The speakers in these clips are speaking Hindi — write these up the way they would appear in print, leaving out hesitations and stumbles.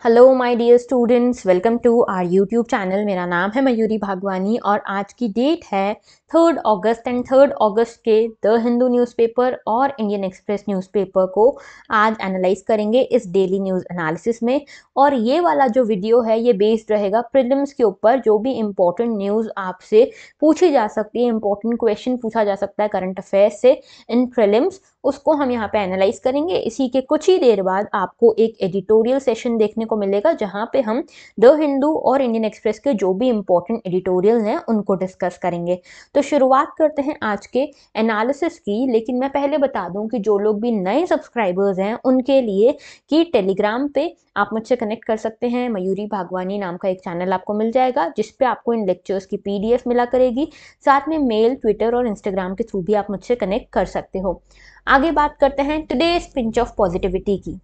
Hello my dear students, welcome to our YouTube channel. मेरा नाम है मयूरी भागवानी और आज की डेट है 3 अगस्त एंड 3 अगस्त के द हिंदू न्यूज़पेपर और इंडियन एक्सप्रेस न्यूज़पेपर को आज एनालाइज करेंगे इस डेली न्यूज़ एनालिसिस में। और ये वाला जो वीडियो है ये बेस्ड रहेगा प्रीलिम्स के ऊपर। जो भी इम्पोर्टेंट न्यूज़ आपसे पूछी जा सकती है, इंपॉर्टेंट क्वेश्चन पूछा जा सकता है करंट अफेयर्स से इन प्रीलिम्स, उसको हम यहाँ पे एनालाइज करेंगे। इसी के कुछ ही देर बाद आपको एक एडिटोरियल सेशन देखने को मिलेगा जहाँ पे हम द हिंदू और इंडियन एक्सप्रेस के जो भी इंपॉर्टेंट एडिटोरियल हैं उनको डिस्कस करेंगे। तो शुरुआत करते हैं आज के एनालिसिस की। लेकिन मैं पहले बता दूं कि जो लोग भी नए सब्सक्राइबर्स हैं उनके लिए कि टेलीग्राम पे आप मुझसे कनेक्ट कर सकते हैं। मयूरी भागवानी नाम का एक चैनल आपको मिल जाएगा जिस पे आपको इन लेक्चर्स की पीडीएफ मिला करेगी। साथ में मेल, ट्विटर और इंस्टाग्राम के थ्रू भी आप मुझसे कनेक्ट कर सकते हो। आगे बात करते हैं टुडेज पिंच ऑफ पॉजिटिविटी की।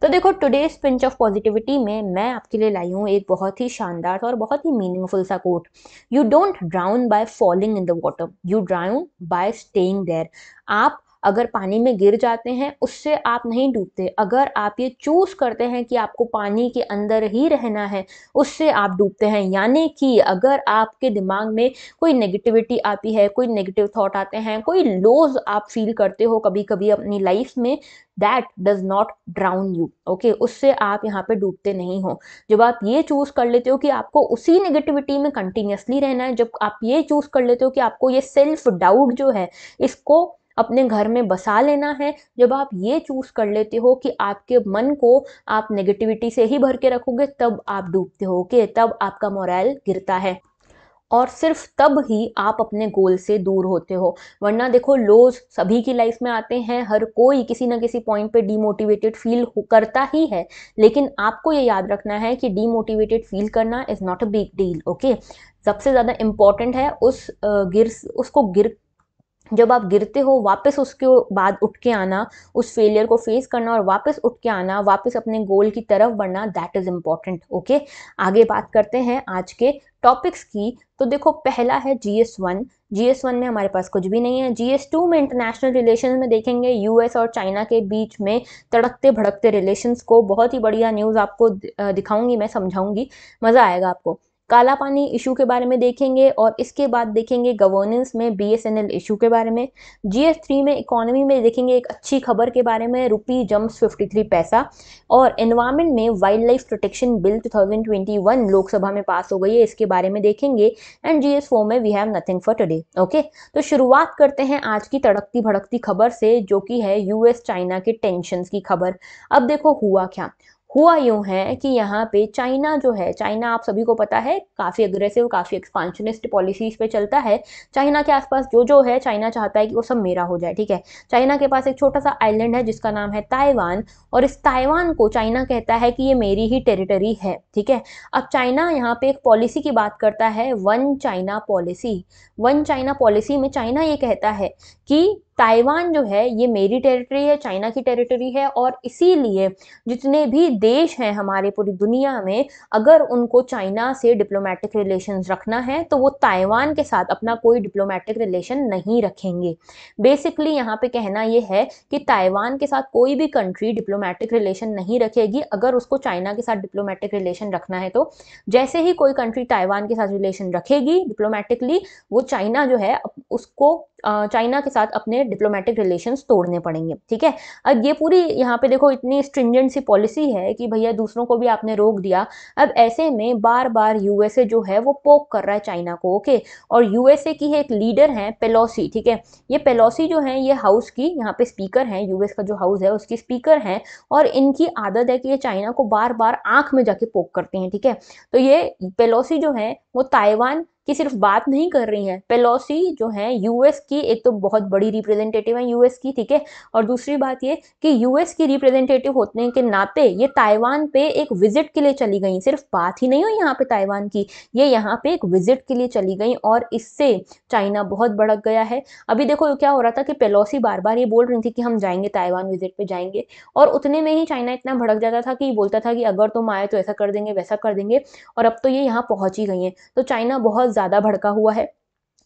तो देखो, टुडेज पिंच ऑफ पॉजिटिविटी में मैं आपके लिए लाई हूँ एक बहुत ही शानदार और बहुत ही मीनिंगफुल सा quote. You don't drown by falling in the water, you drown by staying there. आप अगर पानी में गिर जाते हैं उससे आप नहीं डूबते। अगर आप ये चूज करते हैं कि आपको पानी के अंदर ही रहना है, उससे आप डूबते हैं। यानी कि अगर आपके दिमाग में कोई नेगेटिविटी आती है, कोई नेगेटिव थॉट आते हैं, कोई लोज आप फील करते हो कभी कभी अपनी लाइफ में, that does not drown you. Okay, उससे आप यहाँ पे डूबते नहीं हो। जब आप ये चूज कर लेते हो कि आपको उसी नेगेटिविटी में कंटिन्यूसली रहना है, जब आप ये चूज कर लेते हो कि आपको ये सेल्फ डाउट जो है इसको अपने घर में बसा लेना है, जब आप ये चूज कर लेते हो कि आपके मन को आप नेगेटिविटी से ही भर के रखोगे, तब आप डूबते हो। ओके, तब आपका मोरल गिरता है और सिर्फ तब ही आप अपने गोल से दूर होते हो। वरना देखो, लोज सभी की लाइफ में आते हैं, हर कोई किसी ना किसी पॉइंट पे डीमोटिवेटेड फील करता ही है। लेकिन आपको ये याद रखना है कि डीमोटिवेटेड फील करना is not a big deal. Okay, सबसे ज़्यादा इम्पॉर्टेंट है उसको गिर जब आप गिरते हो वापस उसके बाद उठ के आना, उस फेलियर को फेस करना और वापस उठ के आना, वापस अपने गोल की तरफ बढ़ना, दैट इज इम्पॉर्टेंट। ओके, आगे बात करते हैं आज के टॉपिक्स की। तो देखो, पहला है GS1। GS1 में हमारे पास कुछ भी नहीं है। GS2 में इंटरनेशनल रिलेशन में देखेंगे यूएस और चाइना के बीच में तड़कते भड़कते रिलेशंस को। बहुत ही बढ़िया न्यूज़ आपको दिखाऊंगी, मैं समझाऊंगी, मज़ा आएगा आपको। काला पानी इशू के बारे में देखेंगे और इसके बाद देखेंगे गवर्नेंस में BSNL इशू के बारे में। GS3 में इकोनॉमी में देखेंगे एक अच्छी खबर के बारे में, रुपी जम्प्स 53 पैसा। और एनवायरमेंट में wild life protection bill 2021 Lok Sabha में पास हो गई है, इसके बारे में देखेंगे। एंड GS4 में we have nothing for today. Okay, तो शुरुआत करते हैं आज की तड़कती भड़कती खबर से, जो कि है यूएस चाइना के टेंशन की खबर। अब देखो, हुआ क्या। हुआ यूं है कि यहाँ पे चाइना जो है, चाइना आप सभी को पता है काफ़ी अग्रेसिव, काफ़ी एक्सपांशनिस्ट पॉलिसीज पे चलता है। चाइना के आसपास जो जो है, चाइना चाहता है कि वो सब मेरा हो जाए। ठीक है, चाइना के पास एक छोटा सा आइलैंड है जिसका नाम है ताइवान, और इस ताइवान को चाइना कहता है कि ये मेरी ही टेरिटरी है। ठीक है, अब चाइना यहाँ पे एक पॉलिसी की बात करता है, one China policy. One China policy में चाइना ये कहता है कि ताइवान जो है ये मेरी टेरिटरी है, चाइना की टेरिटरी है, और इसीलिए जितने भी देश हैं हमारे पूरी दुनिया में, अगर उनको चाइना से डिप्लोमेटिक रिलेशंस रखना है तो वो ताइवान के साथ अपना कोई डिप्लोमेटिक रिलेशन नहीं रखेंगे। बेसिकली यहाँ पे कहना ये है कि ताइवान के साथ कोई भी कंट्री डिप्लोमेटिक रिलेशन नहीं रखेगी अगर उसको चाइना के साथ डिप्लोमेटिक रिलेशन रखना है। तो जैसे ही कोई कंट्री ताइवान के साथ रिलेशन रखेगी डिप्लोमेटिकली, वो चाइना जो है उसको चाइना के साथ अपने डिप्लोमेटिक रिलेशंस तोड़ने पड़ेंगे। ठीक है, अब ये पूरी यहाँ पे देखो इतनी स्ट्रिंजेंट सी पॉलिसी है कि भैया दूसरों को भी आपने रोक दिया। अब ऐसे में बार बार यूएसए जो है वो पोक कर रहा है चाइना को। ओके, और यूएसए की एक लीडर है पेलोसी। ठीक है, ये पेलोसी जो है ये हाउस की यहाँ पे स्पीकर हैं, यूएस का जो हाउस है उसकी स्पीकर हैं, और इनकी आदत है कि ये चाइना को बार बार आंख में जाके पोक करते हैं। ठीक है, तो ये पेलोसी जो है वो ताइवान की सिर्फ बात नहीं कर रही हैं। पेलोसी जो है यूएस की एक तो बहुत बड़ी रिप्रेजेंटेटिव है यूएस की। ठीक है, और दूसरी बात ये कि यूएस की रिप्रेजेंटेटिव होने के नाते ये ताइवान पे एक विजिट के लिए चली गई। सिर्फ बात ही नहीं हुई यहाँ पे ताइवान की, ये यहाँ पे एक विजिट के लिए चली गई, और इससे चाइना बहुत भड़क गया है। अभी देखो क्या हो रहा था कि पेलोसी बार बार ये बोल रही थी कि हम जाएंगे, ताइवान विजिट पे जाएंगे, और उतने में ही चाइना इतना भड़क जाता था कि बोलता था कि अगर तुम आए तो ऐसा कर देंगे, वैसा कर देंगे। और अब तो ये यहाँ पहुंच ही गई है, तो चाइना बहुत ज़्यादा भड़का हुआ है।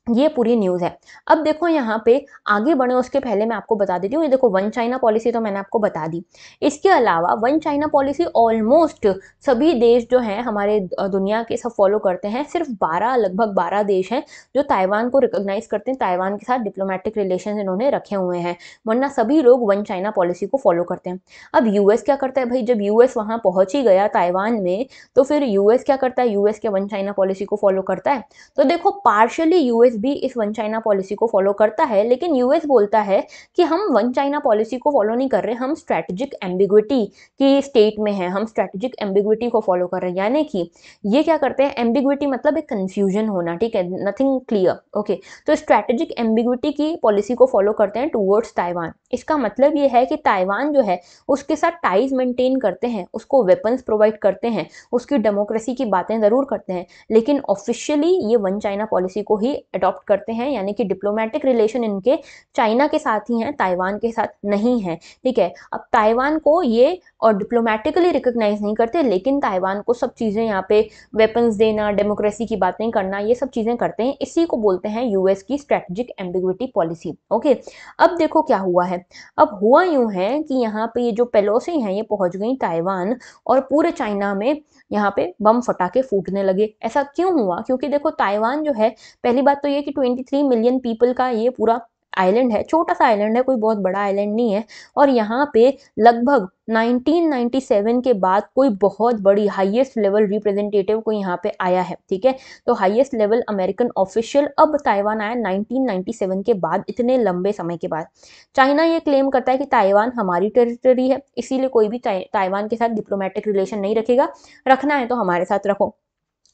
ये पूरी न्यूज़ है। अब देखो यहाँ पे आगे बढ़े उसके पहले मैं आपको बता देती हूँ, ये देखो वन चाइना पॉलिसी तो मैंने आपको बता दी। इसके अलावा वन चाइना पॉलिसी ऑलमोस्ट सभी देश जो हैं हमारे दुनिया के सब फॉलो करते हैं। सिर्फ 12 लगभग 12 देश हैं जो ताइवान को रिकॉग्नाइज़ करते हैं, ताइवान के साथ डिप्लोमेटिक रिलेशंस इन्होंने रखे हुए हैं, वरना सभी लोग वन चाइना पॉलिसी को फॉलो करते हैं। अब यूएस क्या करता है भाई, जब यूएस वहाँ पहुँच ही गया ताइवान में, तो फिर यूएस क्या करता है, यूएस क्या वन चाइना पॉलिसी को फॉलो करता है? तो देखो पार्शियली यूएस भी इस वन चाइना पॉलिसी को फॉलो करता है, लेकिन यूएस बोलता है कि हम वन चाइना पॉलिसी को फॉलो नहीं कर रहे, हम स्ट्रैटेजिक एम्बिग्विटी की स्टेट में हैं, हम स्ट्रैटेजिक एम्बिग्विटी को फॉलो कर रहे हैं। यानी कि ये क्या करते हैं, एम्बिग्विटी मतलब एक कंफ्यूजन होना, ठीक है, नथिंग क्लियर, ओके। तो स्ट्रैटेजिक एम्बिग्विटी की पॉलिसी को फॉलो करते हैं टूवर्ड्स ताइवान। इसका मतलब ये है कि ताइवान जो है उसके साथ टाइज मेंटेन करते हैं, उसको वेपन्स प्रोवाइड करते हैं, उसकी डेमोक्रेसी की बातें ज़रूर करते हैं, लेकिन ऑफिशियली ये वन चाइना पॉलिसी को ही अडॉप्ट करते हैं, यानी कि डिप्लोमेटिक रिलेशन इनके चाइना के साथ ही हैं, ताइवान के साथ नहीं है, ठीक है। अब ताइवान को ये और डिप्लोमेटिकली रिकॉग्नाइज नहीं करते, लेकिन ताइवान को सब चीज़ें यहाँ पे वेपन्स देना, डेमोक्रेसी की बातें करना, ये सब चीज़ें करते हैं। इसी को बोलते हैं यूएस की स्ट्रेटेजिक एम्बिग्विटी पॉलिसी, ओके। अब देखो क्या हुआ है, अब हुआ यूं है कि यहाँ पे ये जो पेलोसी हैं ये पहुंच गई ताइवान, और पूरे चाइना में यहाँ पे बम फटाके फूटने लगे। ऐसा क्यों हुआ? क्योंकि देखो ताइवान जो है, पहली बात तो ये कि 23 मिलियन पीपल का ये पूरा आइलैंड है, छोटा सा आइलैंड है, कोई बहुत बड़ा आइलैंड नहीं है। और यहाँ पे लगभग 1997 के बाद कोई बहुत बड़ी हाईएस्ट लेवल रिप्रेजेंटेटिव कोई यहाँ पे आया है, ठीक है। तो हाईएस्ट लेवल अमेरिकन ऑफिशियल अब ताइवान आया 1997 के बाद, इतने लंबे समय के बाद। चाइना ये क्लेम करता है कि ताइवान हमारी टेरिटरी है, इसीलिए कोई भी ताइवान के साथ डिप्लोमेटिक रिलेशन नहीं रखेगा, रखना है तो हमारे साथ रखो।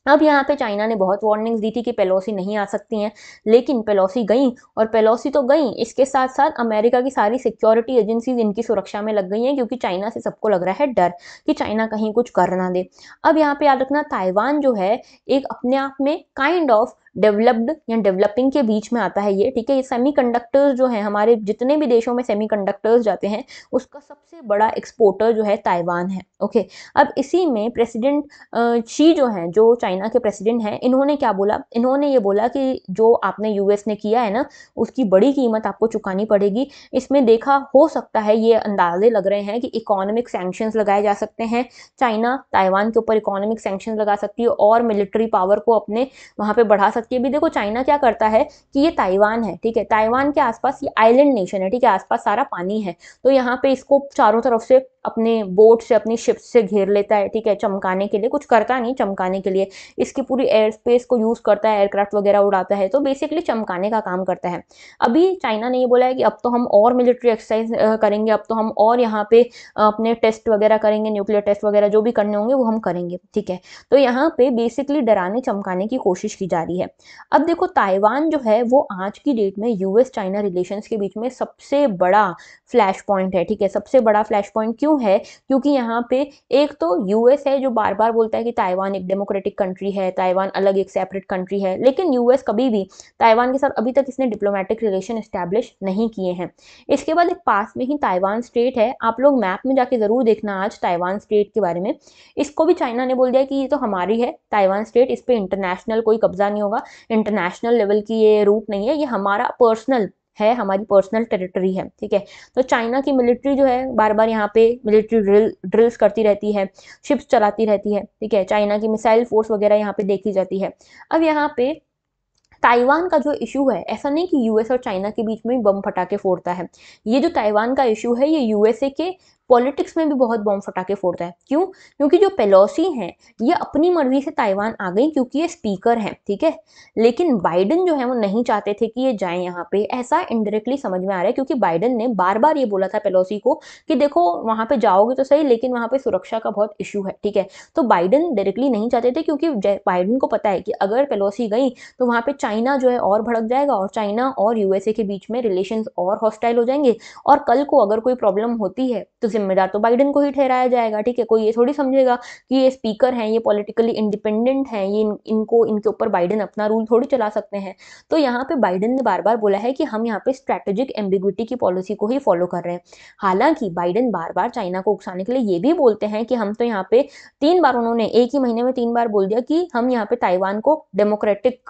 अब यहाँ पे चाइना ने बहुत वार्निंग्स दी थी कि पेलोसी नहीं आ सकती हैं, लेकिन पेलोसी गई, और पेलोसी तो गई, इसके साथ साथ अमेरिका की सारी सिक्योरिटी एजेंसीज इनकी सुरक्षा में लग गई हैं, क्योंकि चाइना से सबको लग रहा है डर कि चाइना कहीं कुछ कर ना दे। अब यहाँ पे याद रखना, ताइवान जो है एक अपने आप में काइंड ऑफ डेवलप्ड या डेवलपिंग के बीच में आता है ये, ठीक है। ये सेमीकंडक्टर्स जो हैं, हमारे जितने भी देशों में सेमीकंडक्टर्स जाते हैं उसका सबसे बड़ा एक्सपोर्टर जो है ताइवान है, ओके। अब इसी में प्रेसिडेंट शी जो हैं, जो चाइना के प्रेसिडेंट हैं, इन्होंने क्या बोला, इन्होंने ये बोला कि जो आपने यूएस ने किया है ना, उसकी बड़ी कीमत आपको चुकानी पड़ेगी। इसमें देखा हो सकता है, ये अंदाजे लग रहे हैं कि इकोनॉमिक सैंक्शंस लगाए जा सकते हैं, चाइना ताइवान के ऊपर इकोनॉमिक सैंक्शंस लगा सकती है और मिलिट्री पावर को अपने वहाँ पे बढ़ा सकती है। भी देखो चाइना क्या करता है कि ये ताइवान है, ठीक है, ताइवान के आसपास ये आइलैंड नेशन है, ठीक है, आसपास सारा पानी है, तो यहाँ पे इसको चारों तरफ से अपने बोट से, अपनी शिप से घेर लेता है, ठीक है, चमकाने के लिए, कुछ करता नहीं, चमकाने के लिए इसकी पूरी एयर स्पेस को यूज करता है, एयरक्राफ्ट वगैरह उड़ाता है, तो बेसिकली चमकाने का काम करता है। अभी चाइना ने ये बोला है कि अब तो हम और मिलिट्री एक्सरसाइज करेंगे, अब तो हम और यहाँ पे अपने टेस्ट वगैरह करेंगे, न्यूक्लियर टेस्ट वगैरह जो भी करने होंगे वो हम करेंगे, ठीक है। तो यहाँ पे बेसिकली डराने चमकाने की कोशिश की जा रही है। अब देखो ताइवान जो है वो आज की डेट में यूएस चाइना रिलेशंस के बीच में सबसे बड़ा फ्लैश पॉइंट है, ठीक है। सबसे बड़ा फ्लैश पॉइंट क्यों है? क्योंकि यहाँ पे एक तो यूएस है जो बार बार बोलता है कि ताइवान एक डेमोक्रेटिक कंट्री है, ताइवान अलग एक सेपरेट कंट्री है, लेकिन यूएस कभी भी ताइवान के साथ अभी तक इसने डिप्लोमेटिक रिलेशन एस्टैब्लिश नहीं किए हैं। इसके बाद एक पास में ही ताइवान स्टेट है, आप लोग मैप में जाके जरूर देखना आज ताइवान स्टेट के बारे में। इसको भी चाइना ने बोल दिया कि ये तो हमारी है ताइवान स्टेट, इस पे इंटरनेशनल कोई कब्जा नहीं होगा, इंटरनेशनल लेवल की ये रूट नहीं है, ये हमारा पर्सनल है, हमारी पर्सनल टेरिटरी है, ठीक है। तो चाइना की मिलिट्री जो है बार बार यहाँ पे मिलिट्री ड्रिल्स करती रहती है, शिप्स चलाती रहती है, ठीक है, चाइना की मिसाइल फोर्स वगैरह यहाँ पे देखी जाती है। अब यहाँ पे ताइवान का जो इशू है, ऐसा नहीं कि यूएस और चाइना के बीच में बम फटाके फोड़ता है, ये जो ताइवान का इशू है ये यूएसए के पॉलिटिक्स में भी बहुत बम फटाके फोड़ता है। क्यों? क्योंकि जो पेलोसी हैं ये अपनी मर्जी से ताइवान आ गई, क्योंकि ये स्पीकर हैं, ठीक है, लेकिन बाइडन जो है वो नहीं चाहते थे कि ये जाएं यहाँ पे, ऐसा इनडायरेक्टली समझ में आ रहा है, क्योंकि बाइडन ने बार बार ये बोला था पेलोसी को कि देखो वहां पे जाओगे तो सही, लेकिन वहां पे सुरक्षा का बहुत इशू है, ठीक है। तो बाइडन डायरेक्टली नहीं चाहते थे, क्योंकि बाइडन को पता है कि अगर पेलोसी गई तो वहां पे चाइना जो है और भड़क जाएगा, और चाइना और यूएसए के बीच में रिलेशंस और हॉस्टाइल हो जाएंगे, और कल को अगर कोई प्रॉब्लम होती है तो जिम्मेदार तो बाइडेन को ही ठहराया जाएगा, ठीक है। कोई ये थोड़ी समझेगा कि ये स्पीकर हैं, ये पॉलिटिकली इंडिपेंडेंट हैं, ये इनको इनके ऊपर बाइडेन अपना रूल थोड़ी चला सकते हैं। तो यहाँ पे बाइडेन ने बार बार बोला है कि हम यहाँ पे स्ट्रैटेजिक एम्बिग्विटी की पॉलिसी को ही फॉलो कर रहे हैं। हालांकि बाइडेन बार बार चाइना को उकसाने के लिए ये भी बोलते हैं कि हम तो यहाँ पे 3 बार, उन्होंने एक ही महीने में 3 बार बोल दिया कि हम यहाँ पे ताइवान को डेमोक्रेटिक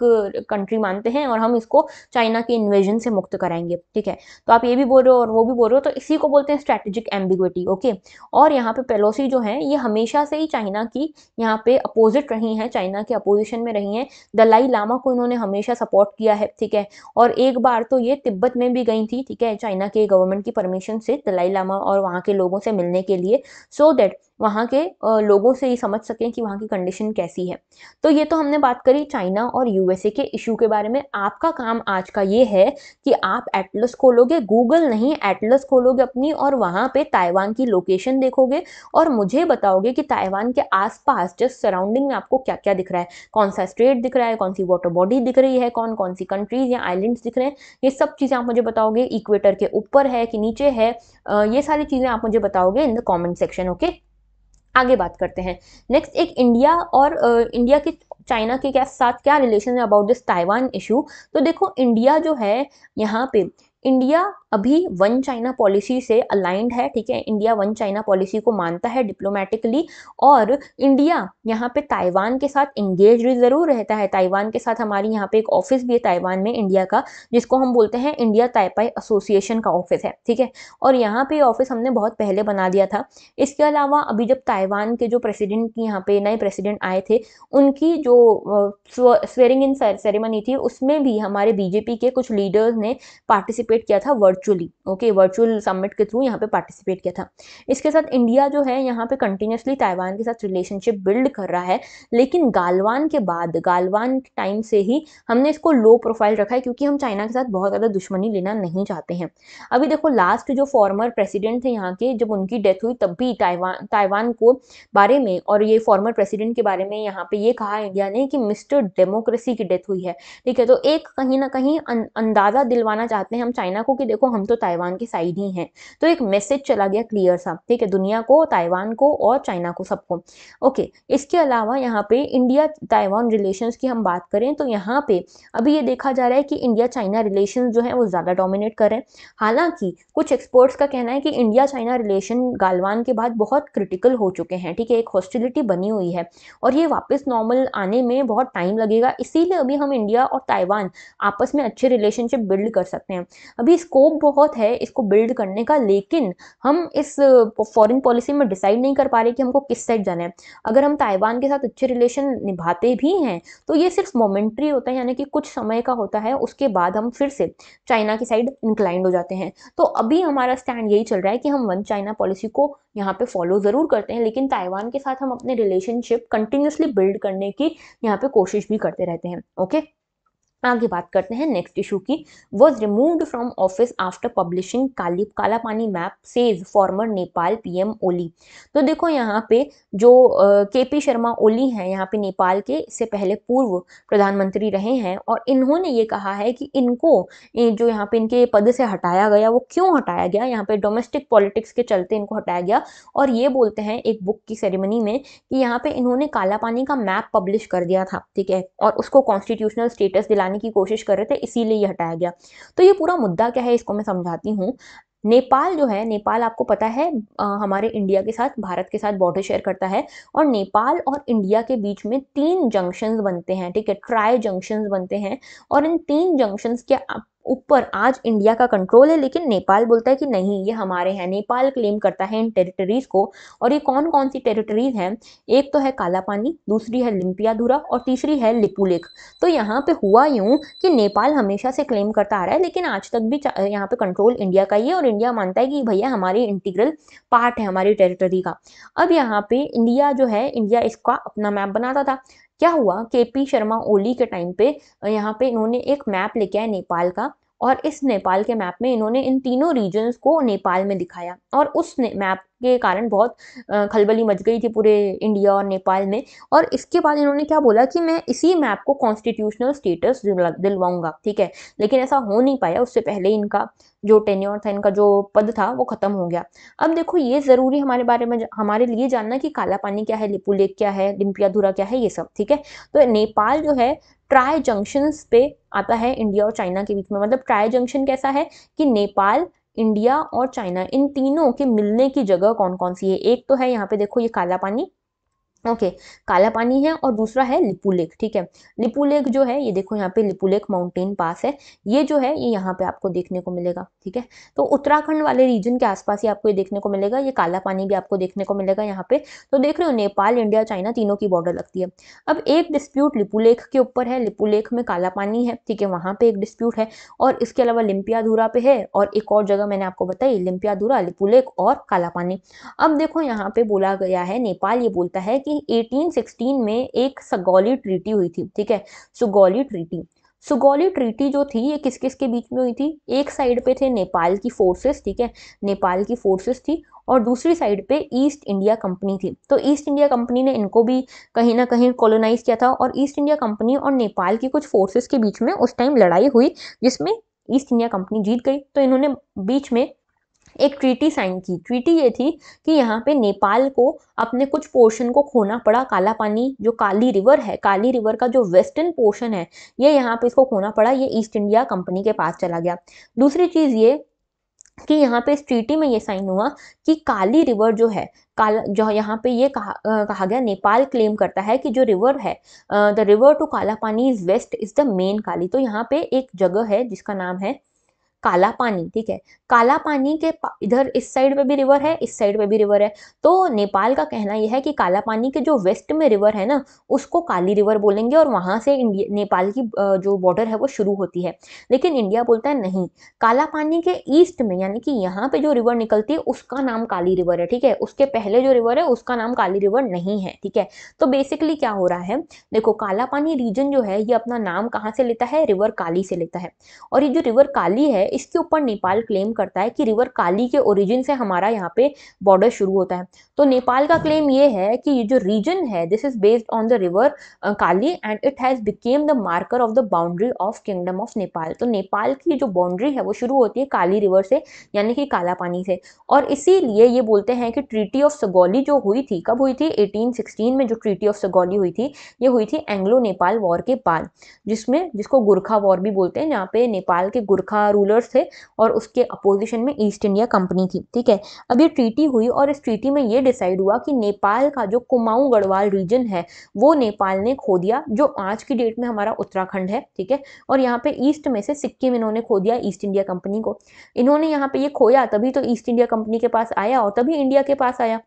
कंट्री मानते हैं और हम इसको चाइना के इन्वेजन से मुक्त कराएंगे, ठीक है। तो आप ये भी बोल रहे हो और वो भी बोल रहे हो, तो इसी को बोलते हैं स्ट्रैटेजिक एम्बिग्विटी, ओके। और यहाँ पे पेलोसी जो है ये हमेशा से ही चाइना की यहाँ पे अपोजिट रही हैं, चाइना के अपोजिशन में रही हैं। दलाई लामा को इन्होंने हमेशा सपोर्ट किया है, ठीक है। और एक बार तो ये तिब्बत में भी गई थी, ठीक है, चाइना के गवर्नमेंट की परमिशन से दलाई लामा और वहाँ के लोगों से मिलने के लिए, सो दैट वहाँ के लोगों से ही समझ सकें कि वहाँ की कंडीशन कैसी है। तो ये तो हमने बात करी चाइना और यूएसए के इशू के बारे में। आपका काम आज का ये है कि आप एटलस खोलोगे, गूगल नहीं एटलस खोलोगे अपनी, और वहाँ पे ताइवान की लोकेशन देखोगे और मुझे बताओगे कि ताइवान के आसपास जस्ट सराउंडिंग में आपको क्या क्या दिख रहा है, कौन सा स्ट्रेट दिख रहा है, कौन सी वाटर बॉडी दिख रही है, कौन कौन सी कंट्रीज या आइलैंड्स दिख रहे हैं, ये सब चीज़ें आप मुझे बताओगे। इक्वेटर के ऊपर है कि नीचे है, ये सारी चीज़ें आप मुझे बताओगे in the comment section, okay. आगे बात करते हैं। नेक्स्ट, एक इंडिया और इंडिया के चाइना के क्या साथ क्या रिलेशन है अबाउट दिस ताइवान इशू। तो देखो इंडिया जो है यहाँ पे, इंडिया अभी वन चाइना पॉलिसी से अलाइंड है, ठीक है। इंडिया वन चाइना पॉलिसी को मानता है डिप्लोमेटिकली, और इंडिया यहाँ पे ताइवान के साथ इंगेज जरूर रहता है। ताइवान के साथ हमारी यहाँ पे एक ऑफिस भी है ताइवान में इंडिया का, जिसको हम बोलते हैं इंडिया ताइपाई एसोसिएशन का ऑफिस है, ठीक है। और यहाँ पे ऑफिस हमने बहुत पहले बना दिया था। इसके अलावा अभी जब ताइवान के जो प्रेसिडेंट की यहाँ पे नए प्रेसिडेंट आए थे, उनकी जो स्वेरिंग इन सेरेमनी थी, उसमें भी हमारे बीजेपी के कुछ लीडर्स ने पार्टिसिपेट किया था वर्चुअली, ओके, वर्चुअल समिट के थ्रू यहाँ पे पार्टिसिपेट किया था। इसके साथ इंडिया जो है यहाँ पे कंटिन्यूसली ताइवान के साथ रिलेशनशिप बिल्ड कर रहा है, लेकिन गालवान के बाद, गालवान टाइम से ही हमने इसको लो प्रोफाइल रखा है, क्योंकि हम चाइना के साथ बहुत ज़्यादा दुश्मनी लेना नहीं चाहते हैं। अभी देखो लास्ट जो फॉर्मर प्रेसिडेंट थे यहाँ के, जब उनकी डेथ हुई तब भी ताइवान को बारे में और ये फॉर्मर प्रेसिडेंट के बारे में यहाँ पे ये कहा इंडिया ने कि मिस्टर डेमोक्रेसी की डेथ हुई है, ठीक है। तो एक कहीं ना कहीं अंदाजा दिलवाना चाहते हैं हम चाइना को कि देखो हम तो ताइवान की साइड ही हैं। तो एक मैसेज चला गया क्लियर सा, ठीक है, दुनिया को, ताइवान को और चाइना को, सबको, ओके। इसके अलावा यहाँ पे इंडिया ताइवान रिलेशंस की हम बात करें तो यहाँ पे अभी ये देखा जा रहा है कि इंडिया चाइना रिलेशंस जो है वो ज़्यादा डोमिनेट कर रहे हैं। हालांकि कुछ एक्सपर्ट्स का कहना है कि इंडिया चाइना रिलेशन गालवान के बाद बहुत क्रिटिकल हो चुके हैं, ठीक है, एक हॉस्टिलिटी बनी हुई है और ये वापस नॉर्मल आने में बहुत टाइम लगेगा। इसीलिए अभी हम इंडिया और ताइवान आपस में अच्छे रिलेशनशिप बिल्ड कर सकते हैं। अभी स्कोप बहुत है इसको बिल्ड करने का, लेकिन हम इस फॉरेन पॉलिसी में डिसाइड नहीं कर पा रहे कि हमको किस साइड जाना है। अगर हम ताइवान के साथ अच्छे रिलेशन निभाते भी हैं तो ये सिर्फ मोमेंट्री होता है, यानी कि कुछ समय का होता है, उसके बाद हम फिर से चाइना की साइड इंक्लाइंड हो जाते हैं। तो अभी हमारा स्टैंड यही चल रहा है कि हम वन चाइना पॉलिसी को यहाँ पे फॉलो ज़रूर करते हैं, लेकिन ताइवान के साथ हम अपने रिलेशनशिप कंटिन्यूसली बिल्ड करने की यहाँ पे कोशिश भी करते रहते हैं, ओके। आगे बात करते हैं नेक्स्ट इशू की। Was removed from office after publishing Kala Pani map says former Nepal PM Oli. तो देखो यहाँ पे जो केपी शर्मा ओली हैं यहाँ पे नेपाल के, इससे पहले पूर्व प्रधानमंत्री रहे हैं, और इन्होंने ये कहा है कि इनको जो यहाँ पे इनके पद से हटाया गया, वो क्यों हटाया गया, यहाँ पे डोमेस्टिक पॉलिटिक्स के चलते इनको हटाया गया। और ये बोलते हैं एक बुक की सेरेमनी में कि यहाँ पे इन्होंने काला पानी का मैप पब्लिश कर दिया था, ठीक है, और उसको कॉन्स्टिट्यूशनल स्टेटस दिलाने की कोशिश कर रहे थे, इसीलिए ये हटाया गया। तो ये पूरा मुद्दा क्या है इसको मैं समझाती हूँ। नेपाल जो है, नेपाल आपको पता है हमारे इंडिया के साथ, भारत के साथ बॉर्डर शेयर करता है, और नेपाल और इंडिया के बीच में 3 जंक्शंस बनते हैं, ठीक है, ट्राई जंक्शंस बनते हैं, और इन 3 जंक्शंस के ऊपर आज इंडिया का कंट्रोल है, लेकिन नेपाल बोलता है कि नहीं ये हमारे हैं। नेपाल क्लेम करता है इन टेरिटरीज को, और ये कौन कौन सी टेरिटरीज हैं, एक तो है काला पानी, दूसरी है लिम्पियाधुरा और तीसरी है लिपुलेख। तो यहाँ पे हुआ यूं कि नेपाल हमेशा से क्लेम करता आ रहा है, लेकिन आज तक भी यहाँ पे कंट्रोल इंडिया का ही है, और इंडिया मानता है कि भैया हमारी इंटीग्रल पार्ट है हमारी टेरिटरी का। अब यहाँ पे इंडिया जो है, इंडिया इसका अपना मैप बनाता था। क्या हुआ, केपी शर्मा ओली के टाइम पे यहाँ पे इन्होंने एक मैप लेके आए नेपाल का, और इस नेपाल के मैप में इन्होंने इन तीनों रीजन्स को नेपाल में दिखाया, और उस मैप के कारण बहुत खलबली मच गई थी पूरे इंडिया और नेपाल में। और इसके बाद इन्होंने क्या बोला कि मैं इसी मैप को कॉन्स्टिट्यूशनल स्टेटस दिलवाऊंगा, ठीक है। लेकिन ऐसा हो नहीं पाया, उससे पहले इनका जो टेन्योर था, इनका जो पद था वो खत्म हो गया। अब देखो ये जरूरी हमारे बारे में हमारे लिए जानना कि काला पानी क्या है, लिपु लेक क्या है, लिम्पियाधुरा क्या है, ये सब, ठीक है। तो नेपाल जो है ट्राई जंक्शंस पे आता है इंडिया और चाइना के बीच में। मतलब ट्राई जंक्शन कैसा है कि नेपाल, इंडिया और चाइना, इन तीनों के मिलने की जगह कौन कौन सी है। एक तो है यहाँ पे देखो ये काला पानी, ओके, काला पानी है, और दूसरा है लिपु लेक, ठीक है। लिपु लेक जो है ये देखो यहाँ पे लिपु लेक माउंटेन पास है, ये जो है ये यहाँ पे आपको देखने को मिलेगा, ठीक है। तो उत्तराखंड वाले रीजन के आसपास ही आपको ये देखने को मिलेगा। ये काला पानी भी आपको देखने को मिलेगा यहाँ पे। तो देख रहे हो नेपाल, इंडिया, चाइना तीनों की बॉर्डर लगती है। अब एक डिस्प्यूट लिपु लेक के ऊपर है, लिपु लेक में काला पानी है, ठीक है, वहां पे एक डिस्प्यूट है। और इसके अलावा लिम्पियाधुरा पे है, और एक और जगह मैंने आपको बताई, लिम्पियाधुरा, लिपु लेक और काला पानी। अब देखो यहाँ पे बोला गया है, नेपाल ये बोलता है कि 1816 में एक सगौली ट्रीटी हुई थी, ठीक है। सुगौली ट्रीटी, सुगौली ट्रीटी जो थी ये किस किस के बीच में हुई थी। एक साइड पे थे नेपाल की फोर्सेस, ठीक है, नेपाल की फोर्सेस थी, और दूसरी साइड पे ईस्ट इंडिया कंपनी थी। तो ईस्ट इंडिया कंपनी ने इनको भी कहीं ना कहीं कॉलोनाइज किया था, और ईस्ट इंडिया कंपनी और नेपाल की कुछ फोर्सेस के बीच में उस टाइम लड़ाई हुई, जिसमें ईस्ट इंडिया कंपनी जीत गई। तो इन्होंने बीच में एक ट्रीटी साइन की। ट्रीटी ये थी कि यहाँ पे नेपाल को अपने कुछ पोर्शन को खोना पड़ा। काला पानी जो काली रिवर है, काली रिवर का जो वेस्टर्न पोर्शन है, ये यहाँ पे इसको खोना पड़ा, ये ईस्ट इंडिया कंपनी के पास चला गया। दूसरी चीज ये कि यहाँ पे इस ट्रीटी में ये साइन हुआ कि काली रिवर जो है, काला जो यहाँ पे ये कहा गया, नेपाल क्लेम करता है कि जो रिवर है, the river to Kala Pani is west is the main Kali. तो यहाँ पे एक जगह है जिसका नाम है काला पानी, ठीक है। काला पानी के इधर इस साइड पे भी रिवर है, इस साइड पे भी रिवर है। तो नेपाल का कहना यह है कि काला पानी के जो वेस्ट में रिवर है ना, उसको काली रिवर बोलेंगे, और वहां से नेपाल की जो बॉर्डर है वो शुरू होती है। लेकिन इंडिया बोलता है नहीं, काला पानी के ईस्ट में, यानी कि यहाँ पे जो रिवर निकलती है उसका नाम काली रिवर है, ठीक है। उसके पहले जो रिवर है उसका नाम काली रिवर नहीं है, ठीक है। तो बेसिकली क्या हो रहा है, देखो काला पानी रीजन जो है ये अपना नाम कहाँ से लेता है, रिवर काली से लेता है। और ये जो रिवर काली है इसके ऊपर नेपाल क्लेम करता है कि रिवर काली के ओरिजिन से हमारा यहाँ पे बॉर्डर शुरू होता है। तो नेपाल का क्लेम ये है कि ये जो रीजन है this is based on the river Kali, and it has became the marker of the boundary of kingdom of Nepal. तो नेपाल की जो बाउंड्री है वो शुरू होती है काली रिवर से, यानी कि काला पानी से। और इसीलिए ये बोलते हैं कि ट्रीटी ऑफ सगौली जो हुई थी, कब हुई थी, 1816 में जो ट्रीटी ऑफ सगौली हुई थी, ये हुई थी एंग्लो नेपाल वॉर के बाद, जिसको गुरखा वॉर भी बोलते हैं, जहाँ पे नेपाल के गुरखा रूलर्स थे और उसके अपोजिशन में ईस्ट इंडिया कंपनी थी, ठीक है। अब ये ट्रीटी हुई, और इस ट्रीटी में ये डिसाइड हुआ कि नेपाल का जो कुमाऊं गढ़वाल रीजन है वो नेपाल ने खो दिया, जो आज की डेट में हमारा उत्तराखंड है, ठीक है। और यहाँ पे ईस्ट में से सिक्किम इन्होंने खो दिया ईस्ट इंडिया कंपनी को। इन्होंने यहाँ पे ये खोया, तभी तो ईस्ट इंडिया कंपनी के पास आया, और तभी इंडिया के पास आया,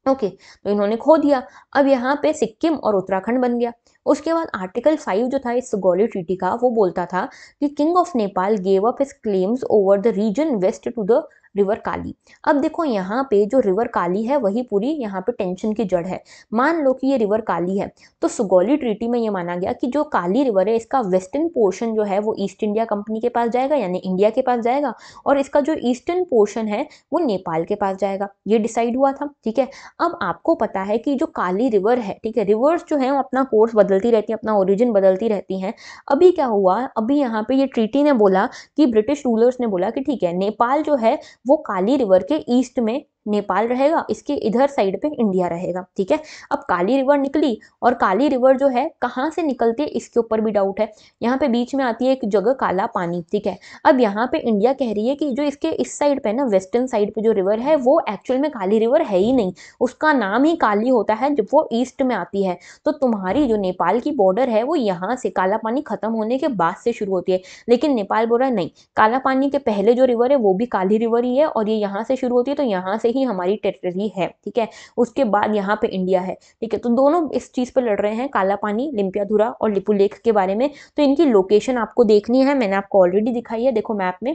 ओके। तो इन्होंने खो दिया। अब यहाँ पे सिक्किम और उत्तराखंड बन गया। उसके बाद आर्टिकल 5 जो था इस सुगौली ट्रीटी का, वो बोलता था कि king of Nepal gave up his claims over the region west to the river Kali. अब देखो यहाँ पे जो रिवर काली है वही पूरी यहाँ पे टेंशन की जड़ है। मान लो कि ये रिवर काली है, तो सुगौली ट्रीटी में ये माना गया कि जो काली रिवर है इसका वेस्टर्न पोर्शन जो है वो ईस्ट इंडिया कंपनी के पास जाएगा, यानी इंडिया के पास जाएगा, और इसका जो ईस्टर्न पोर्शन है वो नेपाल के पास जाएगा। ये डिसाइड हुआ था, ठीक है। अब आपको पता है कि जो काली रिवर है, ठीक है, रिवर्स जो है वो अपना कोर्स बदलती रहती है, अपना ओरिजिन बदलती रहती हैं। अभी क्या हुआ, अभी यहाँ पे ये ट्रीटी ने बोला कि ब्रिटिश रूलर्स ने बोला कि ठीक है, नेपाल जो है वो काली रिवर के ईस्ट में नेपाल रहेगा, इसके इधर साइड पे इंडिया रहेगा, ठीक है। अब काली रिवर निकली, और काली रिवर जो है कहाँ से निकलती है इसके ऊपर भी डाउट है। यहाँ पे बीच में आती है एक जगह काला पानी, ठीक है। अब यहाँ पे इंडिया कह रही है कि जो इसके इस साइड पे ना, वेस्टर्न साइड पे जो रिवर है वो एक्चुअल में काली रिवर है ही नहीं, उसका नाम ही काली होता है जब वो ईस्ट में आती है। तो तुम्हारी जो नेपाल की बॉर्डर है वो यहाँ से काला पानी खत्म होने के बाद से शुरू होती है। लेकिन नेपाल बोल रहा है नहीं, काला पानी के पहले जो रिवर है वो भी काली रिवर ही है, और ये यहाँ से शुरू होती है, तो यहाँ से ही हमारी टेरिटरी है, ठीक है। उसके बाद यहाँ पे इंडिया है, ठीक है। तो दोनों इस चीज पे लड़ रहे हैं, काला पानी, लिम्पियाधुरा और लिपु लेक के बारे में। तो इनकी लोकेशन आपको देखनी है, मैंने आपको ऑलरेडी दिखाई है, देखो मैप में,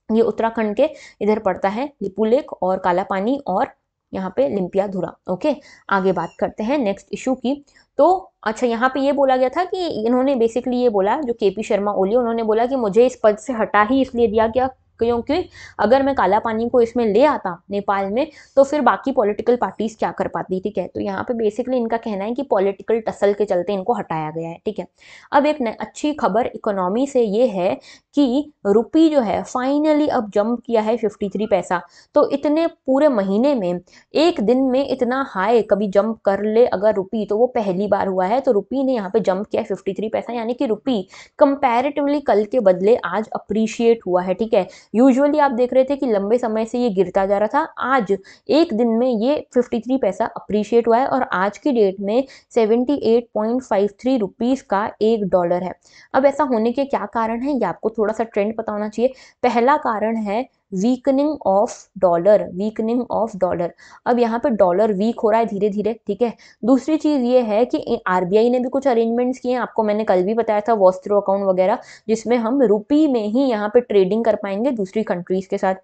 ये उत्तराखंड के इधर पड़ता है लिपु लेक और काला पानी, और यहाँ पे लिम्पियाधुरा, ओके। आगे बात करते हैं नेक्स्ट इशू की। तो अच्छा, यहाँ पे ये बोला गया था कि इन्होंने बेसिकली ये बोला, जो केपी शर्मा ओली, उन्होंने बोला कि मुझे इस पद से हटा ही इसलिए दिया गया क्योंकि अगर मैं काला पानी को इसमें ले आता नेपाल में तो फिर बाकी पॉलिटिकल पार्टीज क्या कर पाती, ठीक है। तो यहाँ पे बेसिकली इनका कहना है कि पॉलिटिकल टसल के चलते इनको हटाया गया है, ठीक है। अब एक अच्छी खबर इकोनॉमी से ये है कि रुपी जो है फाइनली अब जंप किया है 53 पैसा। तो इतने पूरे महीने में एक दिन में इतना हाई कभी जंप कर ले अगर रुपी, तो वो पहली बार हुआ है। तो रुपी ने यहाँ पे जंप किया 53 पैसा, यानी कि रुपी कंपैरेटिवली कल के बदले आज अप्रिशिएट हुआ है, ठीक है। यूजुअली आप देख रहे थे कि लंबे समय से ये गिरता जा रहा था, आज एक दिन में ये 53 पैसा अप्रिशिएट हुआ है और आज की डेट में 78.53 रुपीस का $1 है। अब ऐसा होने के क्या कारण है, ये आपको थोड़ा सा ट्रेंड पता होना चाहिए। पहला कारण है weakening of dollar, weakening of dollar. अब यहाँ पे डॉलर वीक हो रहा है धीरे धीरे, ठीक है। दूसरी चीज ये है कि आरबीआई ने भी कुछ अरेंजमेंट्स किए हैं, आपको मैंने कल भी बताया था, वॉस्त्रो अकाउंट वगैरह, जिसमें हम रुपी में ही यहाँ पे ट्रेडिंग कर पाएंगे दूसरी कंट्रीज के साथ।